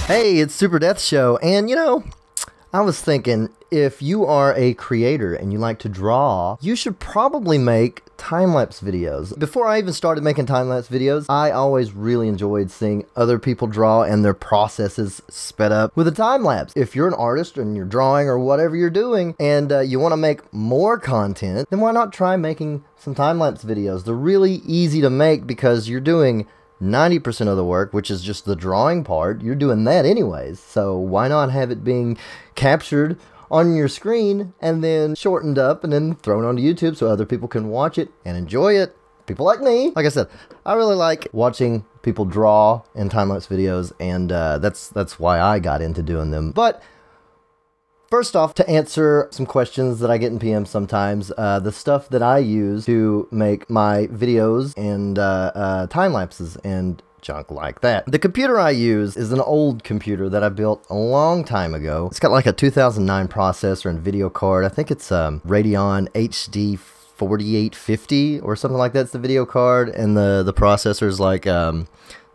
Hey, it's Super Death Show, and you know, I was thinking, if you are a creator and you like to draw, you should probably make time-lapse videos. Before I even started making time-lapse videos, I always really enjoyed seeing other people draw and their processes sped up with a time-lapse. If you're an artist and you're drawing or whatever you're doing, and you want to make more content, then why not try making some time-lapse videos? They're really easy to make because you're doing 90% of the work, which is just the drawing part. You're doing that anyways, so why not have it being captured on your screen and then shortened up and then thrown onto YouTube so other people can watch it and enjoy it. People like me. Like I said, I really like watching people draw in time-lapse videos, and that's why I got into doing them. But first off, to answer some questions that I get in PM sometimes, the stuff that I use to make my videos and time lapses and junk like that. The computer I use is an old computer that I built a long time ago. It's got like a 2009 processor and video card. I think it's Radeon HD 4850 or something like that's the video card, and the processor is like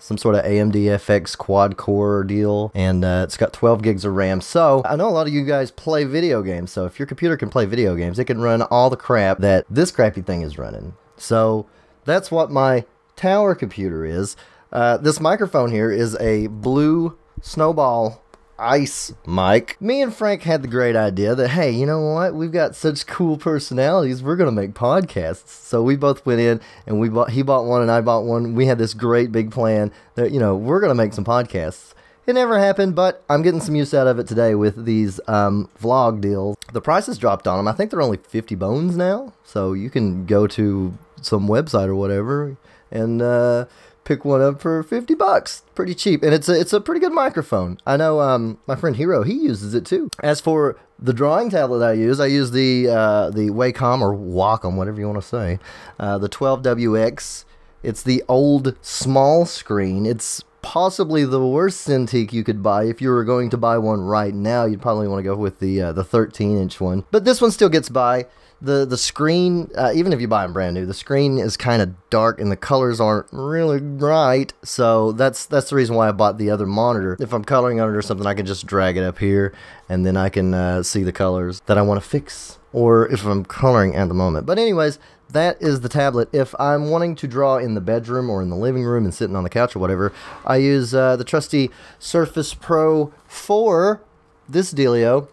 some sort of AMD FX quad core deal, and it's got 12 gigs of RAM. So I know a lot of you guys play video games, so if your computer can play video games, it can run all the crap that this crappy thing is running. So that's what my tower computer is. This microphone here is a Blue Snowball Ice mic. Me and Frank had the great idea that, hey, you know what? We've got such cool personalities. We're going to make podcasts. So we both went in and he bought one and I bought one. We had this great big plan that, you know, we're going to make some podcasts. It never happened, but I'm getting some use out of it today with these vlog deals. The prices dropped on them. I think they're only 50 bones now. So you can go to some website or whatever and pick one up for 50 bucks. Pretty cheap, and it's a pretty good microphone. I know my friend Hero, he uses it too. As for the drawing tablet I use the Wacom or Wacom, whatever you want to say, the 12WX. It's the old small screen. It's possibly the worst Cintiq you could buy. If you were going to buy one right now, you'd probably want to go with the 13-inch one. But this one still gets by. The screen, even if you buy them brand new, the screen is kind of dark and the colors aren't really bright, so that's the reason why I bought the other monitor. If I'm coloring on it or something, I can just drag it up here, and then I can see the colors that I want to fix, or if I'm coloring at the moment. But anyways, that is the tablet. If I'm wanting to draw in the bedroom or in the living room and sitting on the couch or whatever, I use the trusty Surface Pro 4, this dealio.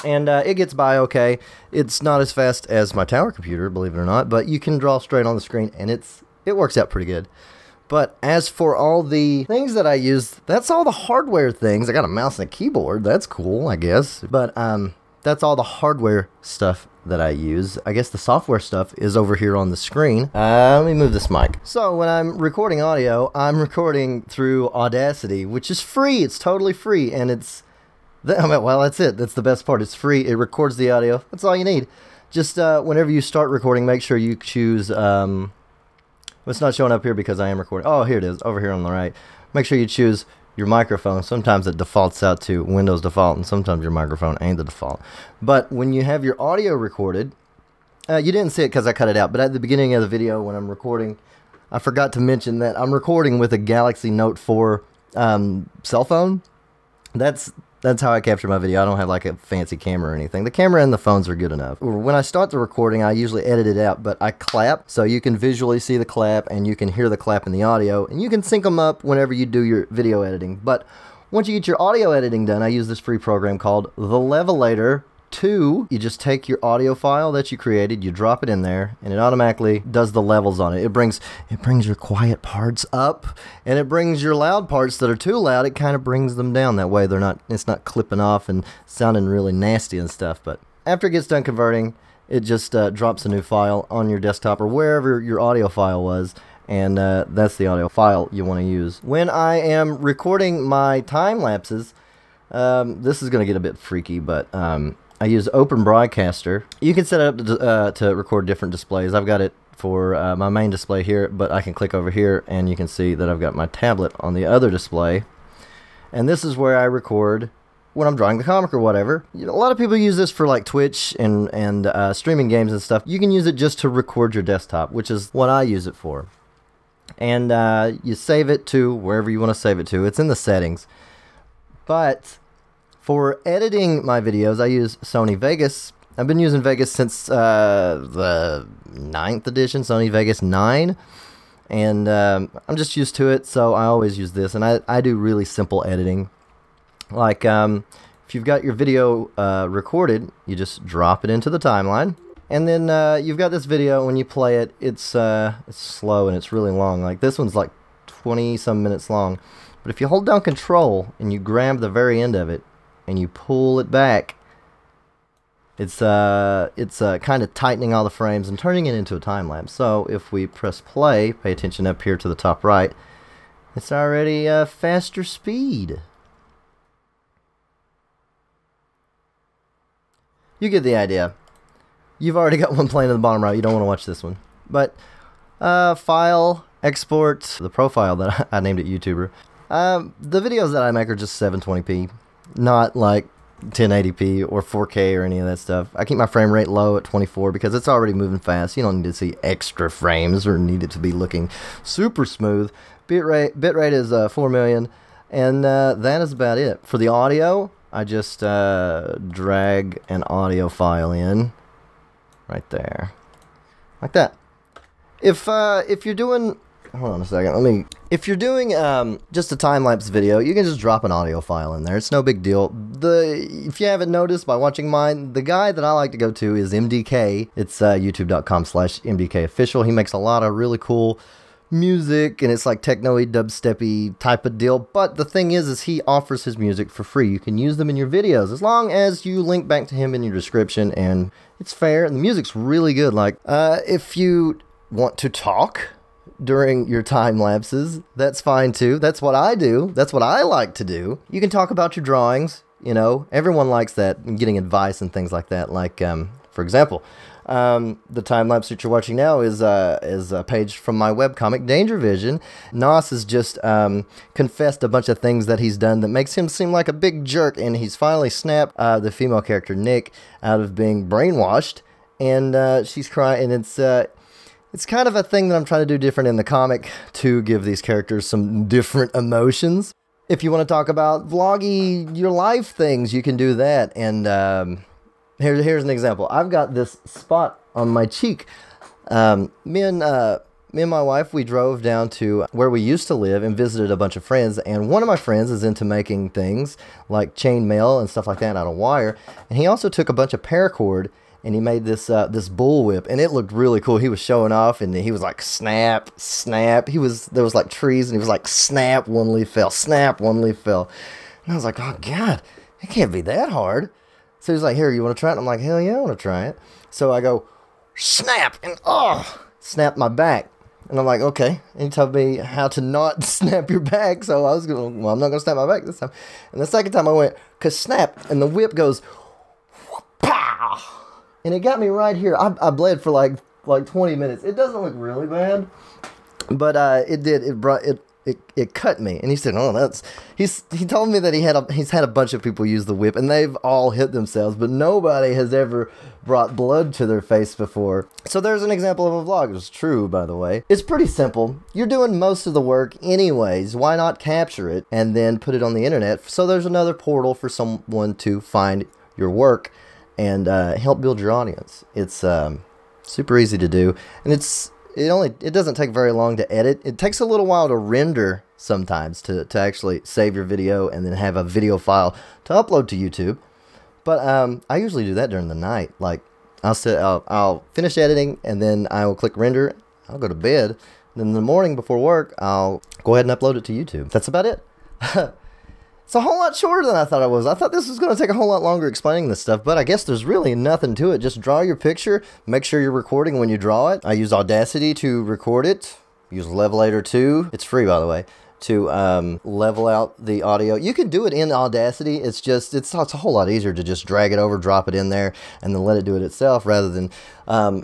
And it gets by okay. It's not as fast as my tower computer, believe it or not, but you can draw straight on the screen, and it works out pretty good. But as for all the things that I use, that's all the hardware things. I got a mouse and a keyboard. That's cool, I guess. But that's all the hardware stuff that I use. I guess the software stuff is over here on the screen. Let me move this mic. So when I'm recording audio, I'm recording through Audacity, which is free. It's totally free, and it's... well, that's it. That's the best part. It's free. It records the audio. That's all you need. Just whenever you start recording, make sure you choose... it's not showing up here because I am recording. Oh, here it is. Over here on the right. Make sure you choose your microphone. Sometimes it defaults out to Windows default, and sometimes your microphone ain't the default. But when you have your audio recorded, you didn't see it because I cut it out, but at the beginning of the video when I'm recording, I forgot to mention that I'm recording with a Galaxy Note 4 cell phone. That's how I capture my video. I don't have like a fancy camera or anything. The camera and the phones are good enough. When I start the recording, I usually edit it out, but I clap, so you can visually see the clap and you can hear the clap in the audio, and you can sync them up whenever you do your video editing. But once you get your audio editing done, I use this free program called The Levelator 2. You just take your audio file that you created, you drop it in there, and it automatically does the levels on it. It brings your quiet parts up, and it brings your loud parts that are too loud. It kind of brings them down. That way it's not clipping off and sounding really nasty and stuff. But after it gets done converting, it just drops a new file on your desktop or wherever your audio file was, and that's the audio file you want to use. When I am recording my time lapses, this is going to get a bit freaky, but I use Open Broadcaster. You can set it up to record different displays. I've got it for my main display here, but I can click over here and you can see that I've got my tablet on the other display. And this is where I record when I'm drawing the comic or whatever. You know, a lot of people use this for like Twitch and streaming games and stuff. You can use it just to record your desktop, which is what I use it for. And you save it to wherever you want to save it to. It's in the settings. But for editing my videos, I use Sony Vegas. I've been using Vegas since the 9th edition, Sony Vegas 9. And I'm just used to it, so I always use this. And I do really simple editing. Like, if you've got your video recorded, you just drop it into the timeline. And then you've got this video. When you play it, it's slow and it's really long. Like, this one's like 20-some minutes long. But if you hold down Control and you grab the very end of it and you pull it back, it's kind of tightening all the frames and turning it into a time lapse. So if we press play, pay attention up here to the top right, it's already faster speed. You get the idea. You've already got one playing in the bottom right. You don't want to watch this one. But file, export, the profile that I named it YouTuber. The videos that I make are just 720p, not like 1080p or 4K or any of that stuff. I keep my frame rate low at 24 because it's already moving fast. You don't need to see extra frames or need it to be looking super smooth. Bitrate is 4 million, and that is about it. For the audio, I just drag an audio file in right there, like that. If you're doing, hold on a second, if you're doing just a time-lapse video, you can just drop an audio file in there. It's no big deal. If you haven't noticed by watching mine, the guy that I like to go to is MDK. It's youtube.com/MDKofficial. He makes a lot of really cool music, and it's like techno-y, dubstep-y type of deal. But the thing is he offers his music for free. You can use them in your videos as long as you link back to him in your description, and it's fair, and the music's really good. Like, if you want to talk during your time lapses, that's fine too. That's what I do. That's what I like to do. You can talk about your drawings. You know, everyone likes that, and getting advice and things like that. Like, for example, the time lapse that you're watching now is a page from my webcomic Danger Vision. Nos has just confessed a bunch of things that he's done that makes him seem like a big jerk, and he's finally snapped the female character Nick out of being brainwashed, and she's crying, and it's kind of a thing that I'm trying to do different in the comic to give these characters some different emotions. If you want to talk about vloggy your life things, you can do that. And here's an example. I've got this spot on my cheek. Me and my wife, we drove down to where we used to live and visited a bunch of friends. And one of my friends is into making things like chain mail and stuff like that out of wire. And he also took a bunch of paracord, and he made this this bullwhip, and it looked really cool. He was showing off, and he was like, snap, snap. There was like trees, and he was like, snap, one leaf fell, snap, one leaf fell. And I was like, oh God, it can't be that hard. So he's like, here, you want to try it? And I'm like, hell yeah, I want to try it. So I go, snap, and snap my back. And I'm like, okay. And he told me how to not snap your back. So I was going, well, I'm not going to snap my back this time. And the second time I went, snap, and the whip goes, pow. And it got me right here. I bled for like 20 minutes. It doesn't look really bad, but it did. It cut me. And he said, "Oh, he told me that he's had a bunch of people use the whip, and they've all hit themselves, but nobody has ever brought blood to their face before." So there's an example of a vlog. It's true, by the way. It's pretty simple. You're doing most of the work anyways. Why not capture it and then put it on the internet? So there's another portal for someone to find your work and help build your audience. It's super easy to do, and it doesn't take very long to edit. It takes a little while to render sometimes to actually save your video and then have a video file to upload to YouTube. But I usually do that during the night. Like, I'll finish editing, and then I will click render. I'll go to bed. And then in the morning before work, I'll go ahead and upload it to YouTube. That's about it. It's a whole lot shorter than I thought it was. I thought this was going to take a whole lot longer explaining this stuff, but I guess there's really nothing to it. Just draw your picture. Make sure you're recording when you draw it. I use Audacity to record it. Use Levelator 2. It's free, by the way, to level out the audio. You can do it in Audacity. It's a whole lot easier to just drag it over, drop it in there, and then let it do it itself, rather than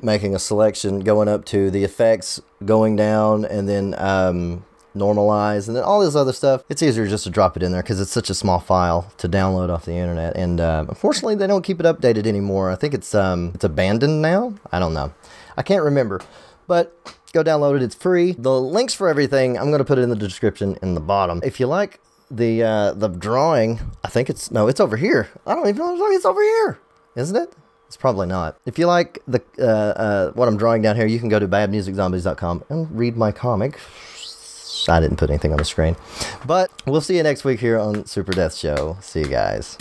making a selection, going up to the effects, going down, and then normalize, and then all this other stuff. It's easier just to drop it in there because it's such a small file to download off the internet. And unfortunately, they don't keep it updated anymore. I think it's abandoned now. I don't know. I can't remember. But go download it. It's free. The links for everything, I'm going to put it in the description in the bottom. If you like the drawing, I think it's over here. I don't even know if it's over here, isn't it? It's probably not. If you like the what I'm drawing down here, you can go to badmusiczombies.com and read my comic. I didn't put anything on the screen. But we'll see you next week here on Super Death Show. See you guys.